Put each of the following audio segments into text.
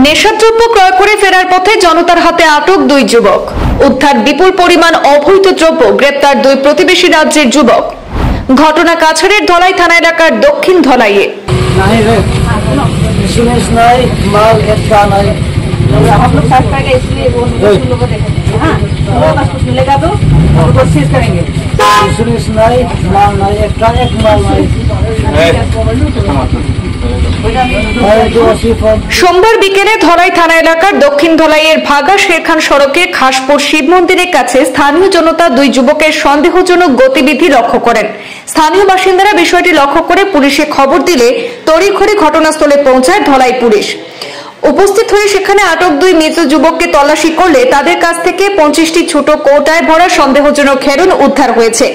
নেশাদ্রব্য ক্রয় করে ফেরার পথে জনতার হাতে আটক দুই যুবক। উদ্ধার বিপুল পরিমাণ অবৈধ দ্রব্য, গ্রেপ্তার দুই প্রতিবেশী রাজ্যের যুবক। ঘটনা কাছাড়ের ধলাই থানা এলাকার দক্ষিণ ধলাইয়ে। সোমবার বিকেলে ধলাই থানা এলাকার দক্ষিণ ধলাইয়ের ভাগা শেরখান সড়কে খাসপুর শিব মন্দিরের কাছে স্থানীয় জনতা দুই যুবকের সন্দেহজনক গতিবিধি লক্ষ্য করেন। স্থানীয় বাসিন্দারা বিষয়টি লক্ষ্য করে পুলিশে খবর দিলে তড়িঘড়ি ঘটনাস্থলে পৌঁছায় ধলাই পুলিশ। উপস্থিত হয়ে সেখানে আটক দুই মৃত যুবককে তল্লাশি করলে তাদের কাছ থেকে 25টি ছোট কৌটায় ভরা সন্দেহজনক হেরোইন উদ্ধার হয়েছে।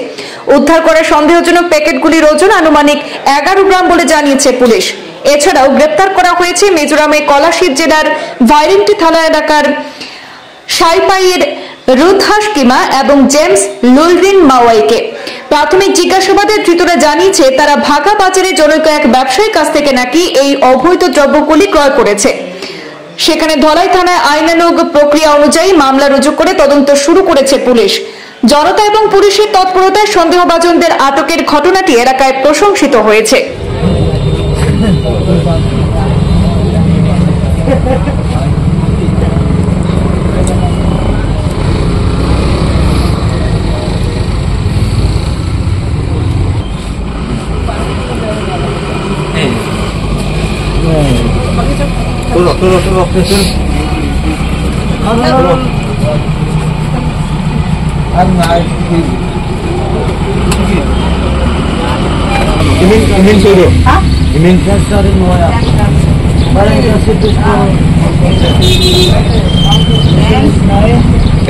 উদ্ধার করা সন্দেহজনক প্যাকেটগুলির ওজন আনুমানিক 11 গ্রাম বলে জানিয়েছে পুলিশ। এছাড়াও গ্রেপ্তার করা হয়েছে মিজোরামের কলাশিব জেলার ভাইরিংটি থানা এলাকার সাইপাইয়ের রুথহাস কিমা এবং জেমস লুলরিন মাওয়াইকে। প্রাথমিক জিজ্ঞাসাবাদে ধৃতরা জানিয়েছে তারা ভাগা বাজারে জনৈক এক ব্যবসায়ীর কাছ থেকে নাকি এই অবৈধ দ্রব্যগুলি ক্রয় করেছে। সেখানে ধলাই থানায় আইনানুগ প্রক্রিয়া অনুযায়ী মামলা রুজু করে তদন্ত শুরু করেছে পুলিশ। জনতা এবং পুলিশের তৎপরতায় সন্দেহভাজনদের আটকের ঘটনাটি এলাকায় প্রশংসিত হয়েছে।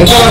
Esta